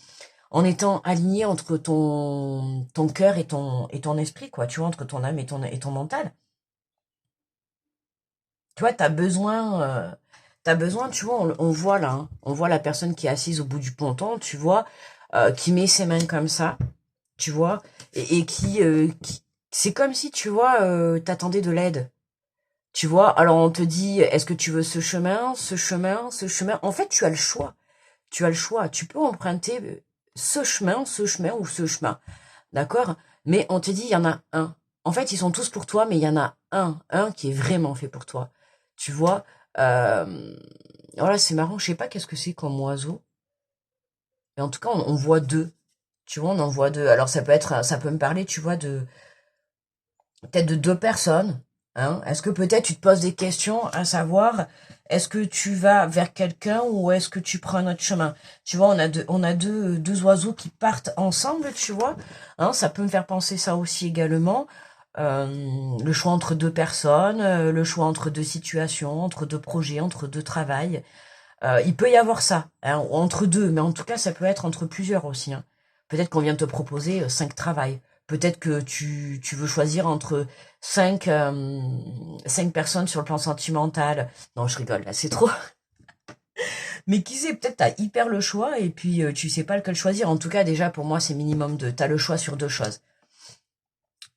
S1: aligné entre ton cœur et ton esprit, quoi, tu vois, entre ton âme et ton mental. Tu vois, t'as besoin, tu vois, on voit là, hein, on voit la personne qui est assise au bout du ponton, tu vois, qui met ses mains comme ça, tu vois, et qui c'est comme si, tu vois, t'attendais de l'aide, tu vois. Alors on te dit, est-ce que tu veux ce chemin, ce chemin, ce chemin? En fait, tu as le choix, tu peux emprunter ce chemin ou ce chemin, d'accord? Mais on te dit, il y en a un. En fait, ils sont tous pour toi, mais il y en a un qui est vraiment fait pour toi. Tu vois, voilà, c'est marrant, je sais pas qu'est-ce que c'est comme oiseau. Mais en tout cas, on voit deux. Tu vois, on en voit deux. Alors ça peut me parler, tu vois, peut-être de deux personnes. Hein. Est-ce que peut-être tu te poses des questions à savoir, est-ce que tu vas vers quelqu'un ou est-ce que tu prends un autre chemin? Tu vois, on a deux oiseaux qui partent ensemble, tu vois. Hein, ça peut me faire penser ça aussi également. Le choix entre deux personnes, le choix entre deux situations, entre deux projets, entre deux travails. Il peut y avoir ça, hein, entre deux, mais en tout cas, ça peut être entre plusieurs aussi. Hein. Peut-être qu'on vient de te proposer 5 travails. Peut-être que tu veux choisir entre 5 personnes sur le plan sentimental. Non, je rigole, là, c'est trop. Mais qui sait, peut-être t'as hyper le choix et puis tu sais pas lequel choisir. En tout cas, déjà, pour moi, c'est minimum 2. T'as le choix sur 2 choses.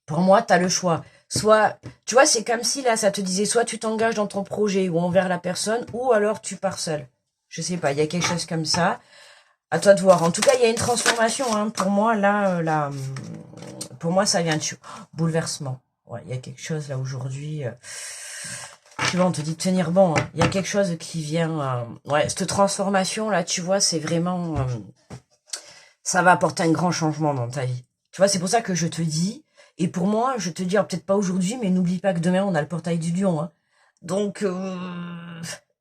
S1: Pour moi, t'as le choix. Soit, tu vois, c'est comme si là, ça te disait, soit tu t'engages dans ton projet ou envers la personne, ou alors tu pars seul. Je sais pas, il y a quelque chose comme ça. À toi de voir. En tout cas, il y a une transformation. Hein. Pour moi, là, pour moi, ça vient de bouleversement. Ouais, il y a quelque chose là aujourd'hui. Tu vois, on te dit de tenir bon. Hein. Il y a quelque chose qui vient. Ouais, cette transformation là, tu vois, c'est vraiment. Ça va apporter un grand changement dans ta vie. Tu vois, c'est pour ça que je te dis. Et pour moi, je te dis, alors peut-être pas aujourd'hui, mais n'oublie pas que demain, on a le portail du lion. Hein. Donc,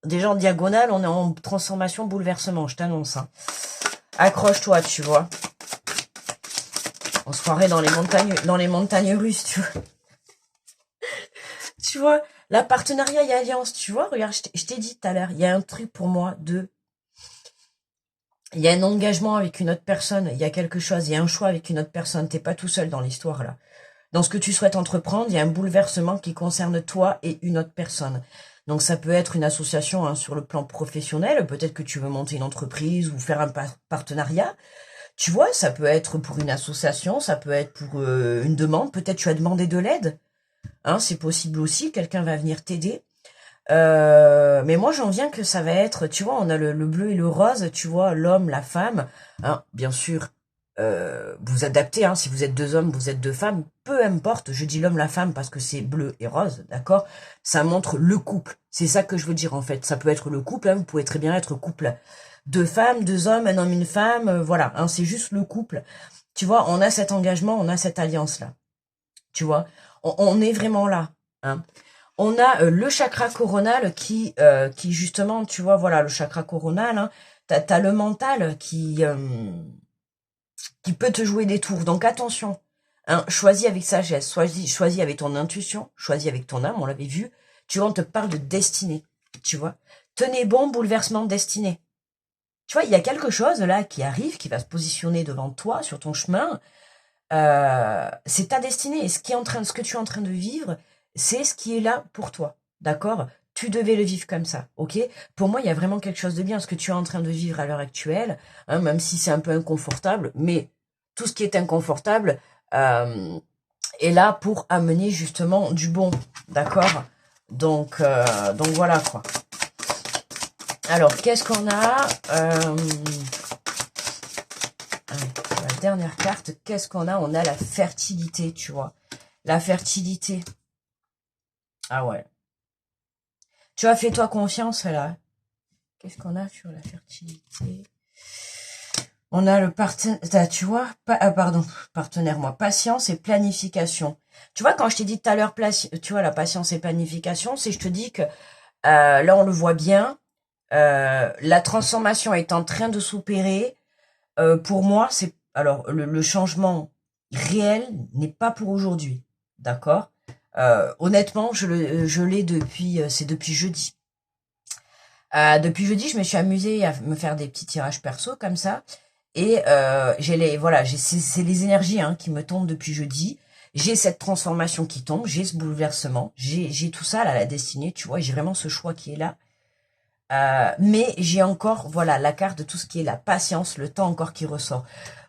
S1: déjà en diagonale, on est en transformation, bouleversement, je t'annonce. Hein. Accroche-toi, tu vois. On se croirait dans les montagnes russes, tu vois. Tu vois, la partenariat et alliance, tu vois, regarde, je t'ai dit tout à l'heure, il y a un truc pour moi il y a un engagement avec une autre personne, il y a quelque chose, il y a un choix avec une autre personne, t'es pas tout seul dans l'histoire, là. Dans ce que tu souhaites entreprendre, il y a un bouleversement qui concerne toi et une autre personne. Donc ça peut être une association hein, sur le plan professionnel, peut-être que tu veux monter une entreprise ou faire un partenariat. Tu vois, ça peut être pour une association, ça peut être pour une demande, peut-être tu as demandé de l'aide. Hein, c'est possible aussi, quelqu'un va venir t'aider. Mais moi j'en viens que ça va être, tu vois, on a le bleu et le rose, tu vois, l'homme, la femme. Hein, bien sûr, vous adaptez, hein, si vous êtes deux hommes, vous êtes deux femmes, peu importe, je dis l'homme, la femme parce que c'est bleu et rose, d'accord? Ça montre le couple, c'est ça que je veux dire en fait. Ça peut être le couple, hein, vous pouvez très bien être couple. Deux femmes, deux hommes, un homme, une femme, voilà, hein, c'est juste le couple. Tu vois, on a cet engagement, on a cette alliance-là. Tu vois, on est vraiment là. Hein. On a le chakra coronal qui justement, tu vois, voilà, le chakra coronal, hein, t'as le mental qui peut te jouer des tours. Donc attention, hein, choisis avec sagesse, choisis avec ton intuition, choisis avec ton âme, on l'avait vu. Tu vois, on te parle de destinée, tu vois. Tenez bon, bouleversement de destinée. Tu vois, il y a quelque chose là qui arrive, qui va se positionner devant toi, sur ton chemin. C'est ta destinée. Et ce que tu es en train de vivre, c'est ce qui est là pour toi. D'accord? Tu devais le vivre comme ça, ok? Pour moi, il y a vraiment quelque chose de bien, ce que tu es en train de vivre à l'heure actuelle, hein, même si c'est un peu inconfortable, mais tout ce qui est inconfortable est là pour amener justement du bon, d'accord? Donc voilà quoi. Alors, qu'est-ce qu'on a la dernière carte, qu'est-ce qu'on a? On a la fertilité, tu vois. La fertilité. Ah ouais. Tu vois, fais-toi confiance, là. Qu'est-ce qu'on a sur la fertilité? On a le partenaire, tu vois, pardon, partenaire, moi, patience et planification. Tu vois, quand je t'ai dit tout à l'heure, tu vois, la patience et planification, c'est je te dis que là, on le voit bien, la transformation est en train de s'opérer. Pour moi, c'est alors le changement réel n'est pas pour aujourd'hui, d'accord. Honnêtement, je l'ai depuis c'est depuis jeudi. Depuis jeudi, je me suis amusée à me faire des petits tirages perso comme ça, et c'est les énergies hein, qui me tombent depuis jeudi. J'ai cette transformation qui tombe, j'ai ce bouleversement, j'ai tout ça là, la destinée, tu vois, j'ai vraiment ce choix qui est là. Mais j'ai encore, voilà, la carte de tout ce qui est la patience, le temps encore qui ressort.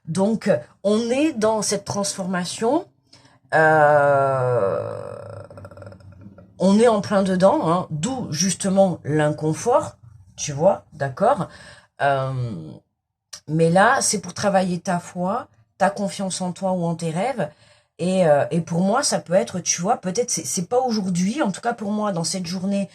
S1: Donc, on est dans cette transformation. On est en plein dedans, hein, d'où justement l'inconfort, tu vois, d'accord. Mais là, c'est pour travailler ta foi, ta confiance en toi ou en tes rêves. Et pour moi, ça peut être, tu vois, peut-être c'est pas aujourd'hui, en tout cas pour moi, dans cette journée.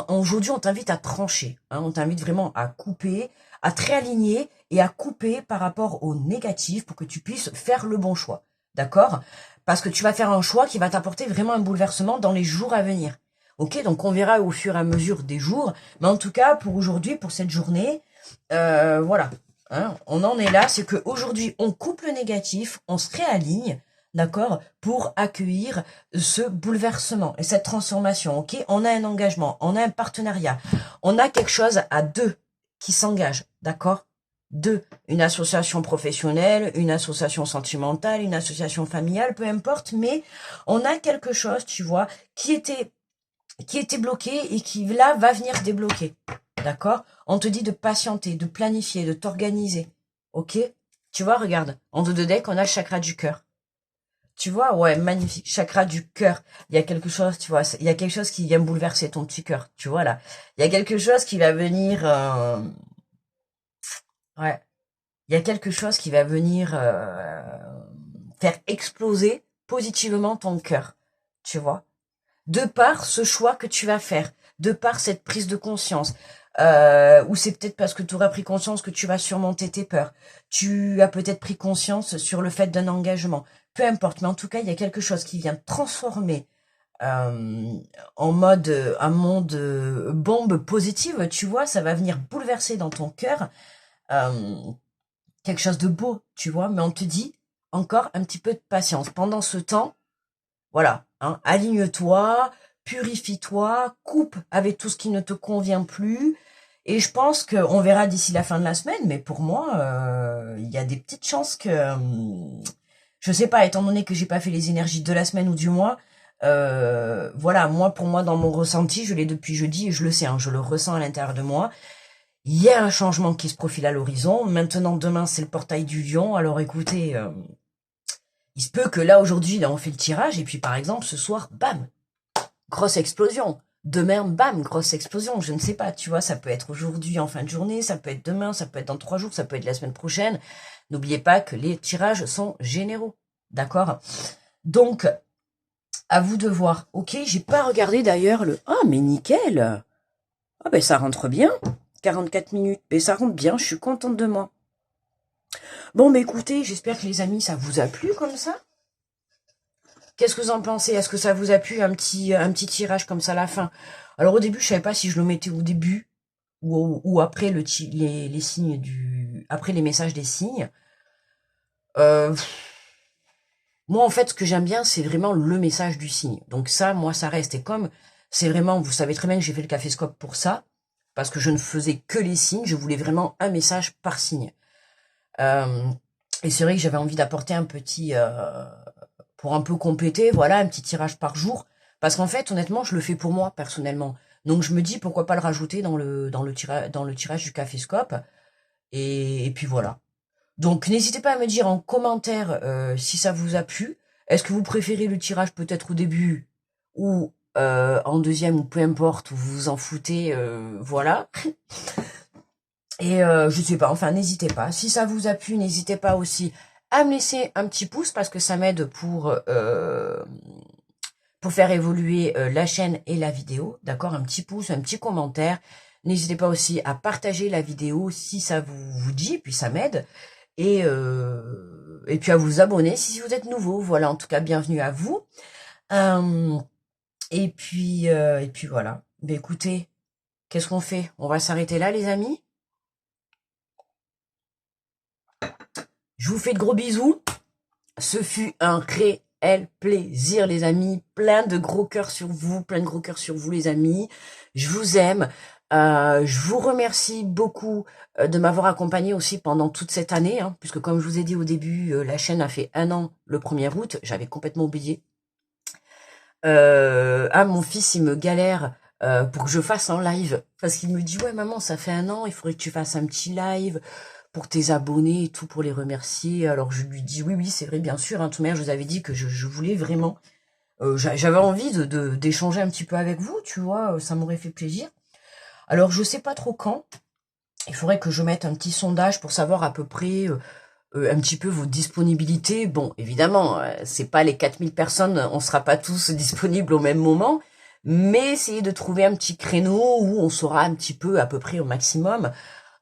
S1: Aujourd'hui, on t'invite à trancher, hein, on t'invite vraiment à couper, à te réaligner et à couper par rapport au négatif pour que tu puisses faire le bon choix, d'accord? Parce que tu vas faire un choix qui va t'apporter vraiment un bouleversement dans les jours à venir. Ok, donc on verra au fur et à mesure des jours, mais en tout cas pour aujourd'hui, pour cette journée, voilà, hein, on en est là, c'est qu'aujourd'hui on coupe le négatif, on se réaligne, d'accord, pour accueillir ce bouleversement et cette transformation, ok. On a un engagement, on a un partenariat, on a quelque chose à deux qui s'engage, d'accord. Deux, une association professionnelle, une association sentimentale, une association familiale, peu importe, mais on a quelque chose, tu vois, qui était bloqué et qui là va venir débloquer. D'accord? On te dit de patienter, de planifier, de t'organiser. Ok? Tu vois, regarde, en dos de deck, on a le chakra du cœur. Tu vois, ouais, magnifique. Chakra du cœur. Il y a quelque chose, tu vois, il y a quelque chose qui vient bouleverser ton petit cœur. Tu vois, là. Il y a quelque chose qui va venir... ouais. Il y a quelque chose qui va venir faire exploser positivement ton cœur. Tu vois? De par ce choix que tu vas faire, de par cette prise de conscience, ou c'est peut-être parce que tu auras pris conscience que tu vas surmonter tes peurs, tu as peut-être pris conscience sur le fait d'un engagement, peu importe, mais en tout cas, il y a quelque chose qui vient transformer en mode un monde bombe positive, tu vois, ça va venir bouleverser dans ton cœur euh, quelque chose de beau, tu vois, mais on te dit encore un petit peu de patience. Pendant ce temps, voilà, hein, aligne-toi, purifie-toi, coupe avec tout ce qui ne te convient plus. Et je pense qu'on verra d'ici la fin de la semaine, mais pour moi, il y a des petites chances que, je sais pas, étant donné que j'ai pas fait les énergies de la semaine ou du mois, voilà, moi, pour moi, dans mon ressenti, je l'ai depuis jeudi et je le sais, hein, je le ressens à l'intérieur de moi. Il y a un changement qui se profile à l'horizon. Maintenant, demain, c'est le portail du lion. Alors écoutez, il se peut que là, aujourd'hui, là, on fait le tirage, et puis par exemple, ce soir, bam, grosse explosion. Demain, bam, grosse explosion. Je ne sais pas, tu vois, ça peut être aujourd'hui en fin de journée, ça peut être demain, ça peut être dans 3 jours, ça peut être la semaine prochaine. N'oubliez pas que les tirages sont généraux. D'accord? Donc, à vous de voir. Ok, j'ai pas regardé d'ailleurs le... Ah, mais nickel! Ah ben ça rentre bien. 44 minutes. Mais ça rentre bien, je suis contente de moi. Bon, mais écoutez, j'espère que les amis, ça vous a plu comme ça. Qu'est-ce que vous en pensez? Est-ce que ça vous a plu un petit tirage comme ça à la fin? Alors au début, je savais pas si je le mettais au début ou après les signes après les messages des signes. Moi, en fait, ce que j'aime bien, c'est vraiment le message du signe. Donc ça, moi, ça reste. Et comme C'est vraiment, vous savez très bien que j'ai fait le caféscope pour ça, parce que je ne faisais que les signes, je voulais vraiment un message par signe. Et c'est vrai que j'avais envie d'apporter un petit, pour un peu compléter, voilà, un petit tirage par jour, parce qu'en fait, honnêtement, je le fais pour moi, personnellement. Donc je me dis, pourquoi pas le rajouter dans le tirage du caféscope, et puis voilà. Donc n'hésitez pas à me dire en commentaire si ça vous a plu. Est-ce que vous préférez le tirage peut-être au début ou en deuxième ou peu importe, ou vous vous en foutez, voilà. Et je sais pas, enfin n'hésitez pas. Si ça vous a plu, n'hésitez pas aussi à me laisser un petit pouce parce que ça m'aide pour faire évoluer la chaîne et la vidéo. D'accord, un petit pouce, un petit commentaire. N'hésitez pas aussi à partager la vidéo si ça vous dit, puis ça m'aide. Et puis à vous abonner si vous êtes nouveau. Voilà, en tout cas, bienvenue à vous. Et puis voilà. Ben écoutez, qu'est-ce qu'on fait? On va s'arrêter là, les amis. Je vous fais de gros bisous. Ce fut un réel plaisir, les amis. Plein de gros cœurs sur vous, plein de gros cœurs sur vous, les amis. Je vous aime. Je vous remercie beaucoup de m'avoir accompagné aussi pendant toute cette année, hein, puisque comme je vous ai dit au début, la chaîne a fait 1 an le 1er août. J'avais complètement oublié. Mon fils, il me galère pour que je fasse un live. Parce qu'il me dit, ouais maman, ça fait 1 an, il faudrait que tu fasses un petit live pour tes abonnés et tout, pour les remercier. Alors je lui dis, oui, c'est vrai, bien sûr. Hein, tout de même, je vous avais dit que je voulais vraiment... j'avais envie d'échanger un petit peu avec vous, tu vois, ça m'aurait fait plaisir. Alors je sais pas trop quand. Il faudrait que je mette un petit sondage pour savoir à peu près... un petit peu vos disponibilités. Bon, évidemment, c'est pas les 4000 personnes, on sera pas tous disponibles au même moment, mais essayez de trouver un petit créneau où on saura un petit peu à peu près au maximum.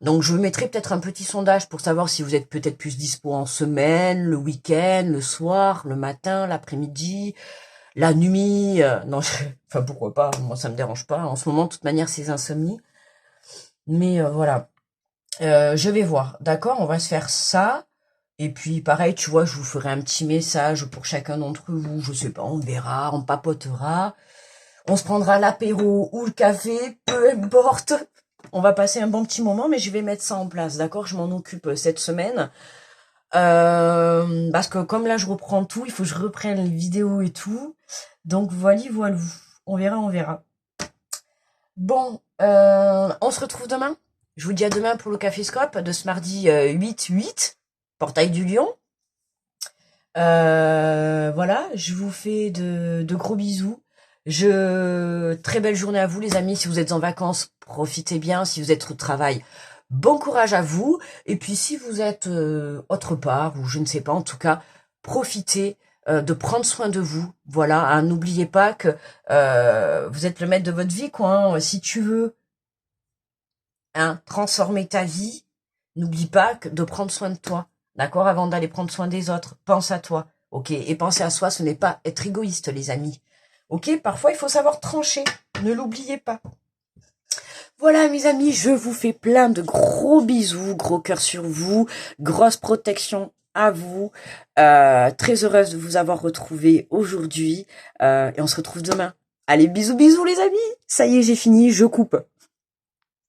S1: Donc je mettrai peut-être un petit sondage pour savoir si vous êtes peut-être plus dispo en semaine, le week-end, le soir, le matin, l'après-midi, la nuit. Non, enfin pourquoi pas, moi ça me dérange pas. En ce moment, de toute manière, c'est insomnie. Mais voilà. Je vais voir, d'accord, on va se faire ça. Et puis pareil, tu vois, je vous ferai un petit message pour chacun d'entre vous, je sais pas, on verra, on papotera, on se prendra l'apéro ou le café, peu importe. On va passer un bon petit moment, mais je vais mettre ça en place, d'accord? Je m'en occupe cette semaine. Parce que comme là, je reprends tout, il faut que je reprenne les vidéos et tout. Donc voilà. On verra, on verra. Bon, on se retrouve demain. Je vous dis à demain pour le Caféscope de ce mardi 8/8. Portail du Lion. Voilà, je vous fais de gros bisous. Très belle journée à vous, les amis. Si vous êtes en vacances, profitez bien. Si vous êtes au travail, bon courage à vous. Et puis si vous êtes autre part, ou je ne sais pas, en tout cas, profitez de prendre soin de vous. Voilà, hein, n'oubliez pas que vous êtes le maître de votre vie, quoi. Hein. Si tu veux transformer ta vie, n'oublie pas de prendre soin de toi. D'accord? Avant d'aller prendre soin des autres, pense à toi. Ok? Et penser à soi, ce n'est pas être égoïste, les amis. Ok? Parfois, il faut savoir trancher. Ne l'oubliez pas. Voilà, mes amis, je vous fais plein de gros bisous, gros cœurs sur vous, grosse protection à vous. Très heureuse de vous avoir retrouvé aujourd'hui. Et on se retrouve demain. Allez, bisous, bisous, les amis. Ça y est, j'ai fini, je coupe.